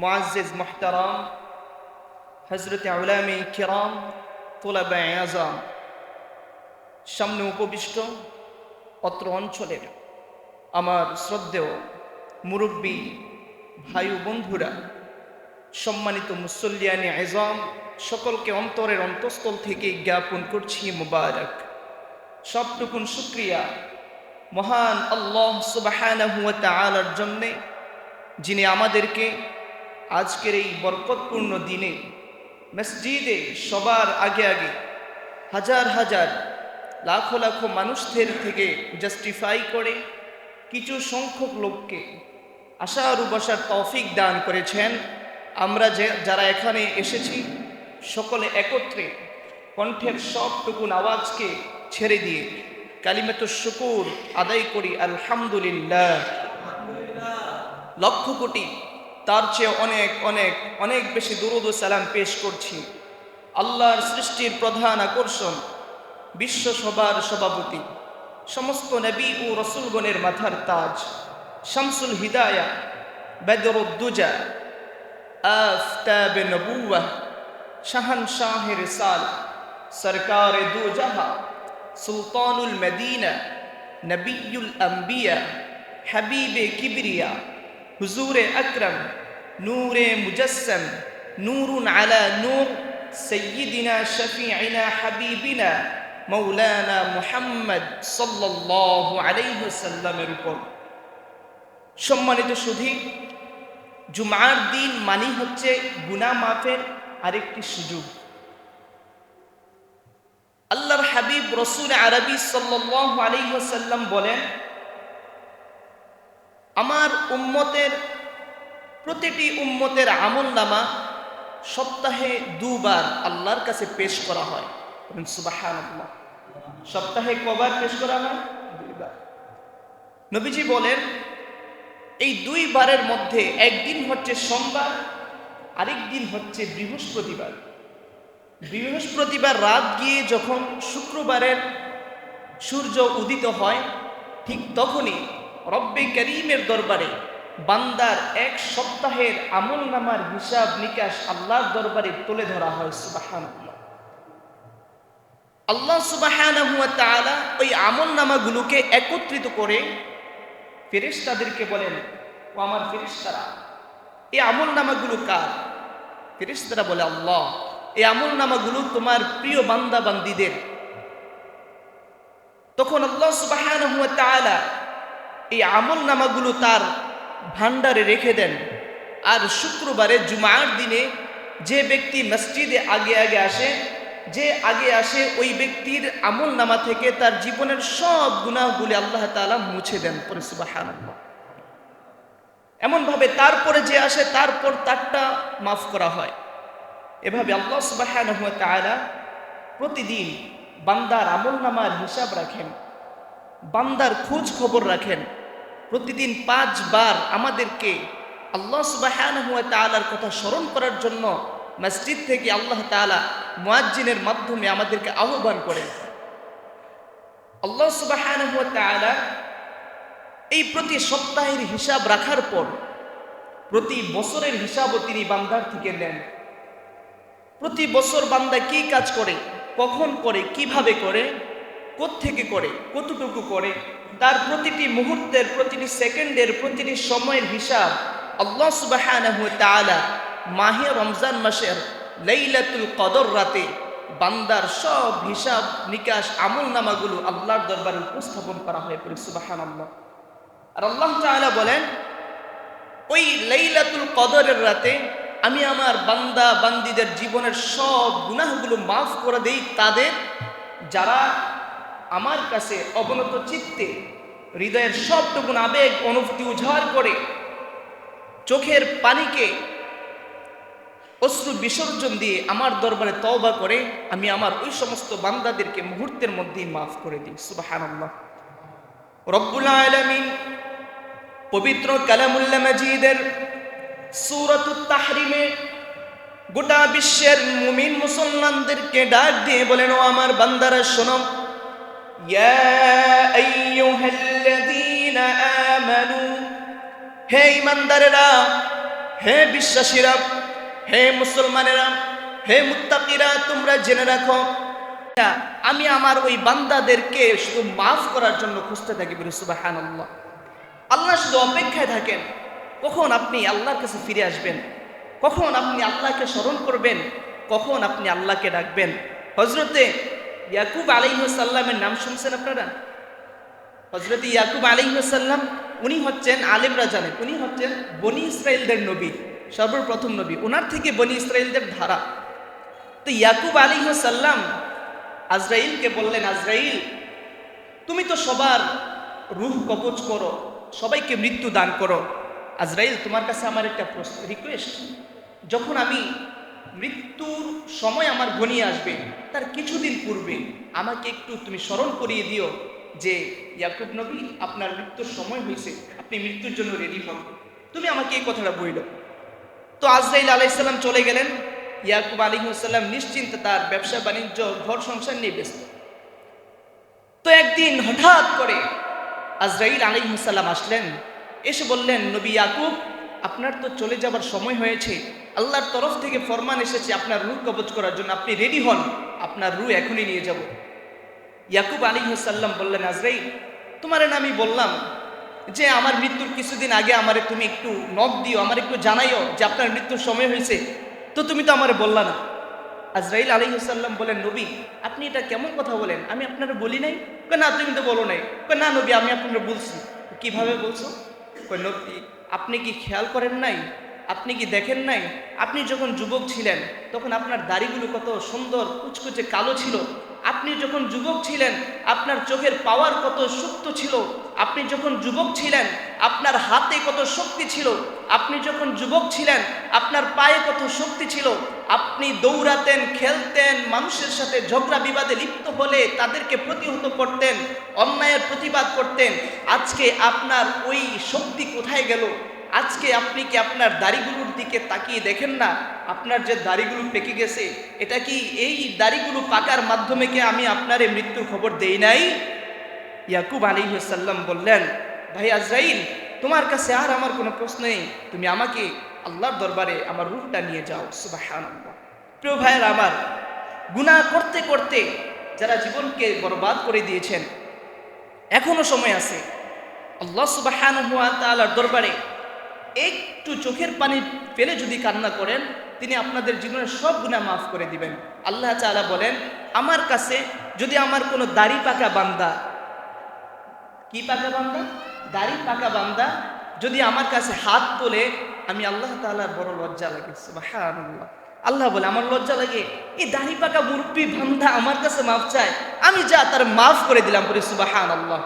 মুআজ্জিজ মুহতারাম, হযরতে উলামায়ে কিরাম, তুলাবায়ে আযম, সামনে উপবিষ্ট অত্র অঞ্চলের আমার শ্রদ্ধেয় মুরব্বী ভাই ও বন্ধুরা, সম্মানিত মুসল্লিয়ানে আযম, সকলকে অন্তরের অন্তঃস্থল থেকে জ্ঞাপন করছি মুবারক। সবটুকুন শুকরিয়া মহান আল্লাহ সুবহানাহু ওয়া তাআলার জন্যে, যিনি আমাদেরকে আজকের এই বরকতপূর্ণ দিনে মসজিদে সবার আগে আগে হাজার হাজার লাখো লাখো মানুষদের থেকে জাস্টিফাই করে কিছু সংখ্যক লোককে আশার বসার তৌফিক দান করেছেন। আমরা যারা এখানে এসেছি সকলে একত্রে কণ্ঠের সবটুকুন আওয়াজকে ছেড়ে দিয়ে কালিমাতুশ শুকুর আদায় করি আলহামদুলিল্লাহ। লক্ষ কোটি তার চেয়ে অনেক অনেক অনেক বেশি দুরূদ ও সালাম পেশ করছি আল্লাহর সৃষ্টির প্রধান আকর্ষণ, বিশ্ব সবার সভাপতি, সমস্ত নবী ও রসুলগণের মাথার তাজ, শামসুল হিদায়া, বদরুদ্দুজা, আফতাবে নবুওয়াহ, শাহনশাহে রিসালা, সরকারে দু জাহা, সুলতানুল মদিনা, নবিয়ুল আম্বিয়া, হাবিবে কিবরিয়া, হুজুরে আকরম, নূরে মুজস্সম, নূরুন আলা নূর, সৈয়দিনা শফিঈনা হাবিবিনা মৌলানা মুহাম্মদ সাল্লাল্লাহু আলাইহি ওয়াসাল্লামের উপর। সম্মানিত সুধী, জুমার দিন মানি হচ্ছে গুনাহ মাফের আরেকটি সুযোগ। আল্লাহর হাবিব রসুল আরবি সাল্লাল্লাহু আলাইহি ওয়াসাল্লাম বলেন, আমার উম্মতের প্রতিটি উম্মতের আমলনামা সপ্তাহে দুবার আল্লাহর কাছে পেশ করা হয়। সুবহানাল্লাহ। সপ্তাহে কবার পেশ করা হয়? দুইবার। নবীজি বলেন, এই দুইবারের মধ্যে একদিন হচ্ছে সোমবার, আরেক দিন হচ্ছে বৃহস্পতিবার। বৃহস্পতিবার রাত গিয়ে যখন শুক্রবারের সূর্য উদিত হয়, ঠিক তখনই রব্বে করিমের দরবারে বান্দার এক সপ্তাহের আমলনামার হিসাব নিকাশ আল্লাহর দরবারে তুলে ধরা হয়। সুবহানাল্লাহ। আল্লাহ সুবহানাহু ওয়া তাআলা ওই আমলনামাগুলোকে একত্রিত করে ফেরেশতাদেরকে বলেন, ও আমার ফেরেশতারা, এই আমলনামাগুলো কার? ফেরেশতারা বলে, আল্লাহ, এই আমলনামাগুলো তোমার প্রিয় বান্দা বান্দীদের। তখন আল্লাহ সুবহানাহু ওয়া তাআলা এই আমলনামাগুলো তার ভান্ডারে রেখে দেন। আর শুক্রবারে জুমার দিনে যে ব্যক্তি মসজিদে আগে আগে আসে, যে আগে আসে, ওই ব্যক্তির আমলনামা থেকে তার জীবনের সব গুনাহগুলি আল্লাহ তাআলা মুছে দেন। পরে সুবহানাল্লাহ। এমনভাবে তারপরে যে আসে তারপর তারটা মাফ করা হয়। এভাবে আল্লাহ সুবহানাহু ওয়া তাআলা প্রতিদিন বান্দার আমলনামার হিসাব রাখেন, বান্দার খোঁজ খবর রাখেন। প্রতিদিন 5 বার আমাদেরকে আল্লাহ সুবহানাহু ওয়া তাআলার কথা স্মরণ করার জন্য মসজিদ থেকে আল্লাহ তাআলা মুয়াজ্জিনের মাধ্যমে আমাদেরকে আহ্বান করেন। আল্লাহ সুবহানাহু ওয়া তাআলা এই প্রতি সপ্তাহের হিসাব রাখার পর প্রতি বছরের হিসাবও তিনি বান্দার থেকে নেন। প্রতি বছর বান্দা কি কাজ করে, কখন করে, কিভাবে করে, কোত্থেকে করে, কতটুকু করে, তার প্রতিটি মুহূর্তের, প্রতিটি সেকেন্ডের, প্রতিটি সময়ের হিসাব আল্লাহ সুবহানাহু ওয়া তাআলা মাহে রমজান মাসের লাইলাতুল কদর রাতে বান্দার সব হিসাব নিকাশ আমলনামাগুলো আল্লাহর দরবারে উপস্থাপন করা হয়। সুবহানাল্লাহ। আর আল্লাহ তাআলা বলেন, ওই লাইলাতুল কদরের রাতে আমি আমার বান্দা বান্দীদের জীবনের সব গুনাহগুলো মাফ করে দেই, তাদের যারা আমার কাছে অবনত চিত্তে হৃদয়ের সবটুকু আবেগ অনুভূতি উজাড় করে চোখের পানিকে অশ্রু বিসর্জন দিয়ে আমার দরবারে তওবা করে, আমি আমার ওই সমস্ত বান্দাদেরকে মুহূর্তের মধ্যেই মাফ করে দিই। সুবহানাল্লাহ। রব্বুল আলামিন পবিত্র কালামুল্লাহ মাজিদের সূরাতুত তাহরিমে গোটা বিশ্বের মুমিন মুসলমানদেরকে ডাক দিয়ে বলেন, ও আমার বান্দারা শোনো, ইয়া আইয়ুহাল্লাযীনা আমানু, হে ঈমানদারেরা, হে বিশ্বাসীরা, হে মুসলমানেরা, হে মুত্তাকিরা, তোমরা জেনে রাখো আমি আমার ওই বান্দাদেরকে শুধু মাফ করার জন্য খুঁজতে থাকি। বলি সুবহানাল্লাহ। আল্লাহ শুধু অপেক্ষায় থাকেন কখন আপনি আল্লাহর কাছে ফিরে আসবেন, কখন আপনি আল্লাহকে স্মরণ করবেন, কখন আপনি আল্লাহকে ডাকবেন। হযরতে ইয়াকুব আলাইহিস সালামের নাম শুনছেন আপনারা? হযরত ইয়াকুব আলাইহিস সালাম উনি হচ্ছেন, আলেমরা জানেন, উনি হচ্ছেন বনি ইসরাইলদের নবী, সর্বপ্রথম নবী। ওনার থেকে বনি ইসরাইলদের ধারা। তো ইয়াকুব আলাইহিস সালাম আজরাইলকে বললেন, আজরাইল তুমি তো সবার রূহ কবজ করো, সবাইকে মৃত্যু দান করো। আজরাইল তোমার কাছে আমার একটা রিকোয়েস্ট, যখন আমি মৃত্যুর সময় আমার ঘনিয়ে আসবে তার কিছুদিন পূর্বে আমাকে একটু তুমি স্মরণ করিয়ে দিও যে ইয়াকুব নবী আপনার মৃত্যুর সময় হয়েছে, আপনি মৃত্যুর জন্য রেডি হন, তুমি আমাকে এই কথাটা বইল। তো আজরাইল আলাইহিস সালাম চলে গেলেন। ইয়াকুব আলাইহিস সালাম নিশ্চিন্তে তার ব্যবসা বাণিজ্য ঘর সংসার নিয়ে ব্যস্ত। তো একদিন হঠাৎ করে আজরাইল আলাইহিস সালাম আসলেন, এসে বললেন, নবী ইয়াকুব আপনার তো চলে যাবার সময় হয়েছে, আল্লাহর তরফ থেকে ফরমান এসেছে আপনার রূহ কবজ করার জন্য, আপনি রেডি হন, আপনার রূহ এখনই নিয়ে যাব। ইয়াকুব আলাইহিস সালাম বললেন, আজরাইল তোমার না আমি বললাম যে আমার মৃত্যুর কিছুদিন আগে আমারে তুমি একটু নক দিও, আমার একটু জানাইও যে আপনার মৃত্যুর সময় হয়েছে, তো তুমি তো আমারে বললা না। আজরাইল আলাইহিস সালাম বলেন, নবী আপনি এটা কেমন কথা বলেন, আমি আপনারা বলি নাই? না তুমি তো বলো নাই। না নবী আমি আপনারা বলছি। কিভাবে বলছো? নবী আপনি কি খেয়াল করেন নাই, আপনি কি দেখেন নাই, আপনি যখন যুবক ছিলেন তখন আপনার দাড়িগুলো কত সুন্দর কুচকুচে কালো ছিল, আপনি যখন যুবক ছিলেন আপনার চোখের পাওয়ার কত শক্ত ছিল, আপনি যখন যুবক ছিলেন আপনার হাতে কত শক্তি ছিল, আপনি যখন যুবক ছিলেন আপনার পায়ে কত শক্তি ছিল, আপনি দৌড়াতেন, খেলতেন, মানুষের সাথে ঝগড়া বিবাদে লিপ্ত হলে তাদেরকে প্রতিহত করতেন, অন্যায়ের প্রতিবাদ করতেন। আজকে আপনার ওই শক্তি কোথায় গেল? আজকে আপনি কি আপনার দাড়িগুলোর দিকে তাকিয়ে দেখেন না আপনার যে দাড়িগুলো পেকে গেছে, এটা কি এই দাড়িগুলো পাকার মাধ্যমে কি আমি আপনার এই মৃত্যুর খবর দেই নাই? ইয়াকুব আলাইহিস সালাম বললেন, ভাই আজরাইল তোমার কাছে আর আমার কোনো প্রশ্ন নেই, তুমি আমাকে আল্লাহর দরবারে আমার রূহটা নিয়ে যাও। সুবহানাল্লাহ। প্রিয় ভাইয়ের আমার, গুনাহ করতে করতে যারা জীবনকে বরবাদ করে দিয়েছেন এখনো সময় আছে। আল্লাহ সুবহানাহু ওয়া তাআলার দরবারে একটু চোখের পানি ফেলে যদি কান্না করেন তিনি আপনাদের জীবনের সব গুনাহ মাফ করে দিবেন। আল্লাহ তাআলা বলেন, আমার কাছে যদি আমার কোনো দাড়ি পাকা বান্দা, কি পাকা বান্দা? দাড়ি পাকা বান্দা যদি আমার কাছে হাত তোলে আমি আল্লাহ তাআলার বড় লজ্জা লাগে। সুবহানাল্লাহ। আল্লাহ বলে আমার লজ্জা লাগে, এই দাড়ি পাকা মুরব্বি বান্দা আমার কাছে মাফ চায়, আমি যা তার মাফ করে দিলাম। বলি সুবহানাল্লাহ।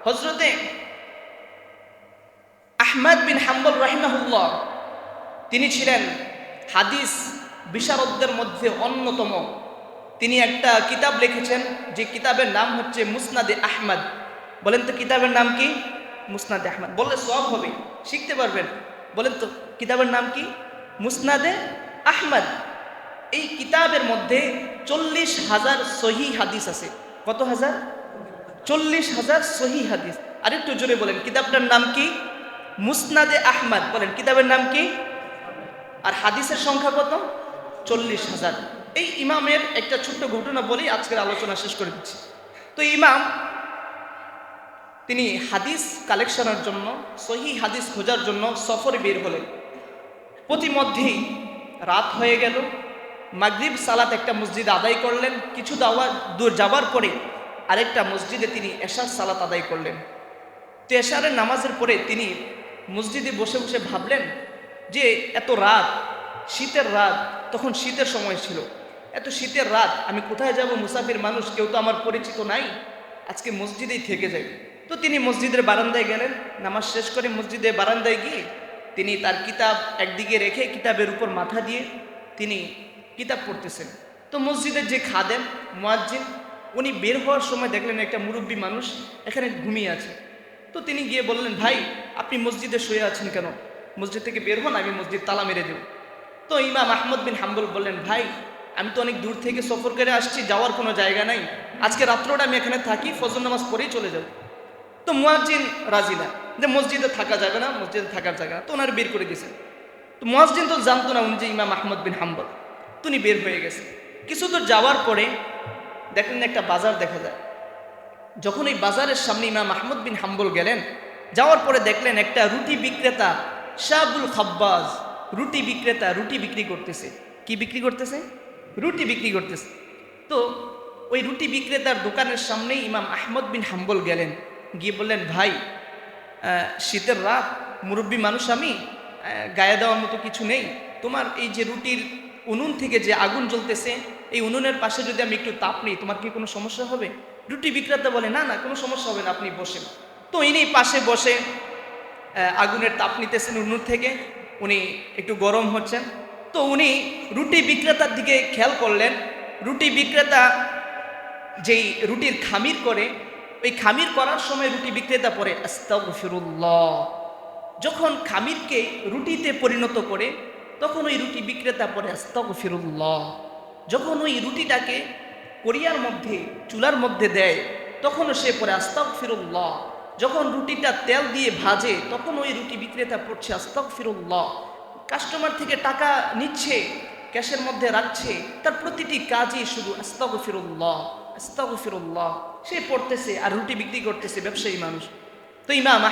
হযরতে আহমদ বিন হাম্বল রাহিমাহুল্লাহ তিনি ছিলেন হাদিস বিশারদদের মধ্যে অন্যতম। তিনি একটা কিতাব লিখেছেন যে কিতাবের নাম হচ্ছে মুসনাদে আহমদ। বলেন তো কিতাবের নাম কি? মুসনাদে আহমদ। বললে সওয়াব হবে, শিখতে পারবেন। বলেন তো কিতাবের নাম কি? মুসনাদে আহমদ। এই কিতাবের মধ্যে 40,000 সহিহ হাদিস আছে। কত হাজার? 40,000 সহিহ হাদিস। আরেকটু জোরে বলেন কিতাবটার নাম কি? মুসনাদে আহমদ। বলেন কিতাবের নাম কি? আর হাদিসের সংখ্যা কত? 40,000। এই ইমামের একটা ছোট্ট ঘটনা বলেই আজকের আলোচনা শেষ করে দিচ্ছি। তো ইমাম তিনি হাদিস কালেকশনের জন্য, সহিহ হাদিস খোঁজার জন্য সফরে বের হলেন। প্রতিমধ্যেই রাত হয়ে গেল। মাগরিব সালাত একটা মসজিদে আদায় করলেন, কিছু দূর যাবার পরে আরেকটা মসজিদে তিনি এশার সালাত আদায় করলেন। তো এশারের নামাজের পরে তিনি মসজিদে বসে বসে ভাবলেন যে এত রাত, শীতের রাত, তখন শীতের সময় ছিল, এত শীতের রাত আমি কোথায় যাব? মুসাফির মানুষ, কেউ তো আমার পরিচিত নাই, আজকে মসজিদেই থেকে যাই। তো তিনি মসজিদের বারান্দায় গেলেন। নামাজ শেষ করে মসজিদের বারান্দায় গিয়ে তিনি তার কিতাব একদিকে রেখে কিতাবের উপর মাথা দিয়ে তিনি কিতাব পড়তেছেন। তো মসজিদের যে খাদেম মুয়াজ্জিন উনি বের হওয়ার সময় দেখলেন একটা মুরব্বী মানুষ এখানে ঘুমিয়ে আছে। তো তিনি গিয়ে বললেন, ভাই আপনি মসজিদে শুয়ে আছেন কেন? মসজিদ থেকে বের হন, আমি মসজিদ তালা মেরে দেব। তো ইমাম আহমদ বিন হাম্বল বললেন, ভাই আমি তো অনেক দূর থেকে সফর করে আসছি, যাওয়ার কোনো জায়গা নাই, আজকে রাত্রটা আমি এখানে থাকি, ফজর নামাজ পড়েই চলে যাব। তো মুয়াজ্জিন রাজি না, যে মসজিদে থাকা যাবে না, মসজিদে থাকার জায়গা, তো ওনার বের করে দিয়েছেন। তো মুয়াজ্জিন তো জানতো না উনি যে ইমাম আহমদ বিন হাম্বল। তিনি বের হয়ে গেছে। কিছু দূর যাওয়ার পরে দেখলেন একটা বাজার দেখা যায়। যখন এই বাজারের সামনে ইমাম আহমদ বিন হাম্বল গেলেন, যাওয়ার পরে দেখলেন একটা রুটি বিক্রেতা শাবুল খাব্বাজ, রুটি বিক্রেতা রুটি বিক্রি করতেছে। কি বিক্রি করতেছে? রুটি বিক্রি করতেছে। তো ওই রুটি বিক্রেতার দোকানের সামনে ইমাম আহমদ বিন হাম্বল গেলেন, গিয়ে বললেন, ভাই শীতের রাত, মুরব্বী মানুষ আমি, গায়ে দেওয়ার মতো কিছু নেই, তোমার এই যে রুটির উনুন থেকে যে আগুন জ্বলতেছে, এই উনুনের পাশে যদি আমি একটু তাপ নিই, তোমার কি কোনো সমস্যা হবে? রুটি বিক্রেতা বলে, না না, কোনো সমস্যা হবে না, আপনি বসেন। তো ইনি পাশে বসে আগুনের তাপ নিতেছেন উনুন থেকে, উনি একটু গরম হচ্ছেন। তো উনি রুটি বিক্রেতার দিকে খেয়াল করলেন, রুটি বিক্রেতা যেই রুটির খামির করে, ওই খামির করার সময় রুটি বিক্রেতা পড়ে আস্তাগফিরুল্লাহ। যখন খামিরকে রুটিতে পরিণত করে, তখন ওই রুটি বিক্রেতা পড়ে আস্তাগফিরুল্লাহ। যখন ওই রুটিটাকে কড়িয়ার মধ্যে, চুলার মধ্যে দেয়, তখনও সে পড়ে আস্তাগফিরুল্লাহ। যখন রুটিটা তেল দিয়ে ভাজে, তখন ওই রুটি বিক্রেতা পড়ছে আস্তাগফিরুল্লাহ। কাস্টমার থেকে টাকা নিচ্ছে, ক্যাশের মধ্যে রাখছে, তার প্রতিটি কাজই শুধু আস্তাগফিরুল্লাহ আস্তাগফিরুল্লাহ সে পড়তেছে আর রুটি বিক্রি করতেছে, ব্যবসায়ী মানুষ। তো ইমাম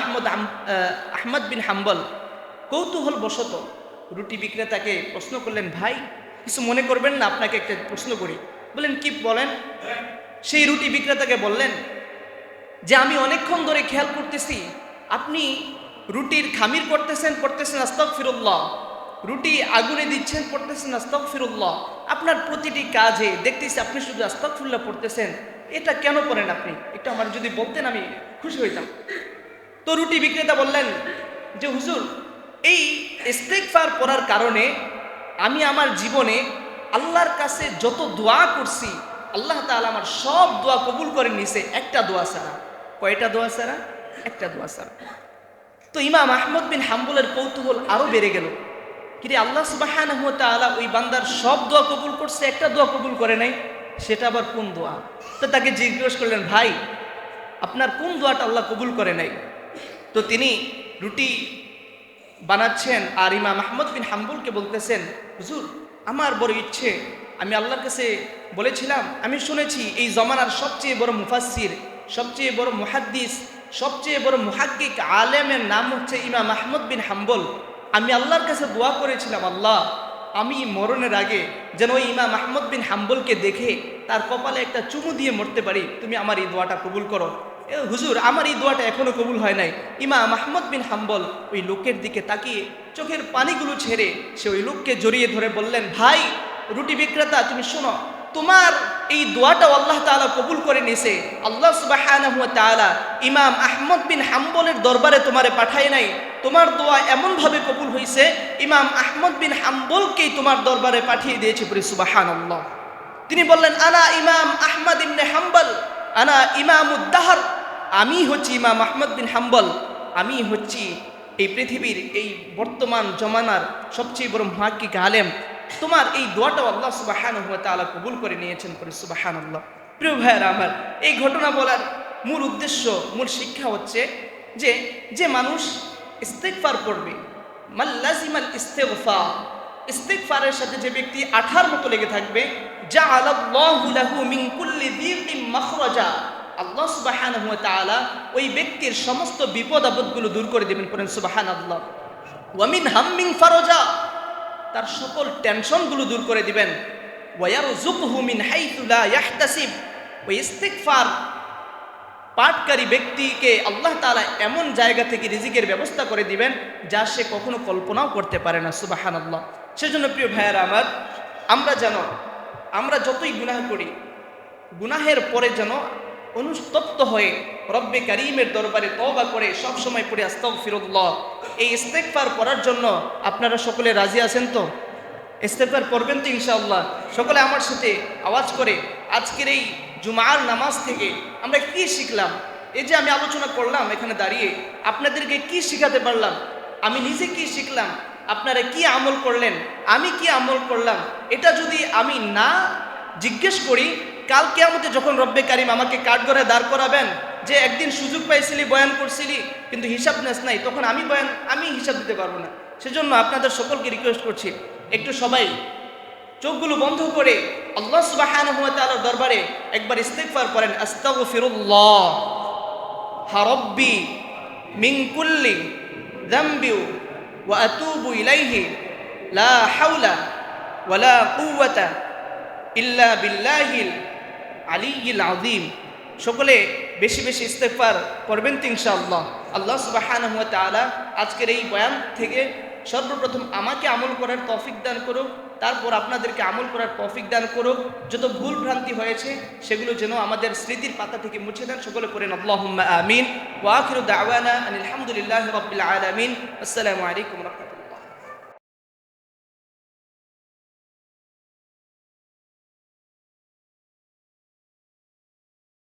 আহমদ বিন হাম্বল কৌতূহল বশত রুটি বিক্রেতাকে প্রশ্ন করলেন, ভাই কিছু মনে করবেন না, আপনাকে একটা প্রশ্ন করি। বলেন, কি বলেন? সেই রুটি বিক্রেতাকে বললেন যে, আমি অনেকক্ষণ ধরে খেয়াল করতেছি আপনি রুটির খামির করতেছেন, পড়তেছেন আস্তাগফিরুল্লাহ, রুটি আগুনে দিচ্ছেন, পড়তেছেন আস্তাগফিরুল্লাহ, আপনার প্রতিটি কাজে দেখতেছি আপনি শুধু আস্তাগফিরুল্লাহ পড়তেছেন, এটা কেন করেন আপনি? একটু আমার যদি বলতেন আমি খুশি হইতাম। তো রুটি বিক্রেতা বললেন যে, হুজুর, এই ইস্তেগফার পড়ার কারণে আমি আমার জীবনে আল্লাহর কাছে যত দোয়া করছি, আল্লাহ তাআলা আমার সব দোয়া কবুল করে নিছে, একটা দোয়া ছাড়া। কয়টা দোয়া ছাড়া? একটা দোয়া ছাড়া। তো ইমাম আহমদ বিন হাম্বলের কৌতূহল আরো বেড়ে গেল, কিরে আল্লাহ সুবহানাহু ওয়া তাআলা ওই বান্দার সব দোয়া কবুল করছে, একটা দোয়া কবুল করে নাই, সেটা আবার কোন দোয়া? তো তাকে জিজ্ঞেস করলেন, ভাই আপনার কোন দোয়াটা আল্লাহ কবুল করে নাই? তো তিনি রুটি বানাচ্ছেন আর ইমাম আহমদ বিন হাম্বলকে বলতেছেন, হুজুর আমার বড় ইচ্ছে, আমি আল্লাহর কাছে বলেছিলাম, আমি শুনেছি এই জমানার সবচেয়ে বড় মুফাসসির, সবচেয়ে বড় মুহাদ্দিস, সবচেয়ে বড় মুহাক্কিক আলেমের নাম হচ্ছে ইমাম আহমদ বিন হাম্বল। আমি আল্লাহর কাছে দোয়া করেছিলাম, আল্লাহ আমি মরণের আগে যেন ওই ইমাম আহমদ বিন হাম্বলকে দেখে তার কপালে একটা চুমু দিয়ে মরতে পারি, তুমি আমার এই দোয়াটা কবুল করো। হুজুর আমার এই দোয়াটা এখনো কবুল হয় নাই। ইমাম আহমদ বিন হাম্বল ওই লোকের দিকে তাকিয়ে চোখের পানিগুলো ছেড়ে সে ওই লোককে জড়িয়ে ধরে বললেন, ভাই রুটি বিক্রেতা, তুমি শোনো, তোমার এই দোয়াটাও আল্লাহ তাআলা কবুল করে নিয়েছে। আল্লাহ সুবহানাহু ওয়া তাআলা ইমাম আহমদ বিন হাম্বলের দরবারে তোমারে পাঠায় নাই, তোমার দোয়া এমনভাবে কবুল হয়েছে, ইমাম আহমদ বিন হাম্বলকেই তোমার দরবারে পাঠিয়ে দিয়েছে। বলি সুবহানাল্লাহ। তিনি বললেন, আনা ইমাম আহমদ ইবনে হাম্বল, আনা ইমামুদ দাহর, আমি হচ্ছি ইমাম আহমদ বিন হাম্বল, আমি হচ্ছি এই পৃথিবীর এই বর্তমান জমানার সবচেয়ে বড় মুহাক্কিক আলেম। তোমার এই দোয়াটাও আল্লাহ সুবহানাহু ওয়া তাআলা কবুল করে নিয়েছেন। করে সুবহানাল্লাহ। প্রিয় ভাইয়েরা আমার, এই ঘটনা বলার মূল উদ্দেশ্য, মূল শিক্ষা হচ্ছে যে যে মানুষ ইস্তেগফার পড়বে, মান লাজিমাল ইস্তিগফার, ইস্তিগফারের সাথে যে ব্যক্তি আঠার মতো লেগে থাকবে, জাআলাল্লাহু লাহু মিন কুল্লি যিকিম মাখরাজা, আল্লাহ সুবহানাহু ওয়া তাআলা ওই ব্যক্তির সমস্ত বিপদ আপদগুলো দূর করে দেবেন। পড়েন সুবহানাল্লাহ। ওয়া মিন হাম্মিন ফারাজা, তার সকল টেনশনগুলো দূর করে দিবেন। ওয়া ইয়ারযুকহু মিন হাইথু লা ইয়াহতাসিব, ওই ইস্তিগফার পাঠকারী ব্যক্তিকে আল্লাহ তাআলা এমন জায়গা থেকে রিজিকের ব্যবস্থা করে দিবেন যা সে কখনো কল্পনাও করতে পারে না। সুবহানাল্লাহ। সেজন্য প্রিয় ভাইয়েরা আমার, আমরা যতই গুনাহ করি, গুনাহের পরে যেন অনুতপ্ত হয়ে রব্বে কারীমের দরবারে তওবা করে সব সময় পড়ে আস্তাগফিরুল্লাহ। এই ইস্তেগফার পড়ার জন্য আপনারা সকলে রাজি আছেন তো? ইস্তেগফার পড়বেন তো ইনশাআল্লাহ? সকলে আমার সাথে আওয়াজ করে আজকের এই জুমার নামাজ থেকে আমরা কি শিখলাম? এই যে আমি আলোচনা করলাম এখানে দাঁড়িয়ে, আপনাদেরকে কি শিখাতে পারলাম, আমি নিজে কি শিখলাম, আপনারা কি আমল করলেন, আমি কি আমল করলাম, এটা যদি আমি না জিজ্ঞেস করি, কাল কিয়ামতে যখন রব্বে কারিম আমাকে কাঠগড়ায় দাঁড় করাবেন যে একদিন সুযোগ পাইছিলি, বয়ান করছিলি, কিন্তু হিসাব নেস নাই, তখন আমি হিসাব দিতে পারবো না। সেজন্য আপনাদের সকলকে রিকোয়েস্ট করছি, একটু সবাই চোখগুলো বন্ধ করে আল্লাহ সুবহানাহু ওয়া তাআলার দরবারে একবার ইস্তিগফার করেন, আস্তাগফিরুল্লাহ রাব্বি মিন কুল্লি যামবি ওয়া আতুবু ইলাইহি লা হাওলা ওয়ালা কুওয়াতা ইল্লা বিল্লাহিল আলিয়্যিল আযীম। সকলে বেশি বেশি ইস্তিগফার করবেন তো ইনশাআল্লাহ। আল্লাহ সুবহানাহু ওয়া তাআলা আজকের এই বয়ান থেকে সর্বপ্রথম আমাকে আমল করার তৌফিক দান করুক, তারপর আপনাদেরকে আমল করার তৌফিক দান করুক। যত ভুল ভ্রান্তি হয়েছে সেগুলো যেন আমাদের স্মৃতির পাতা থেকে মুছে দেন। সকলে পড়েন আল্লাহুম্মা আমিন। ওয়া আখিরু দাওয়ানা আনিল হামদুলিল্লাহি রাব্বিল আলামিন। আসসালামু আলাইকুম ওয়া রাহমাতুল্লাহ।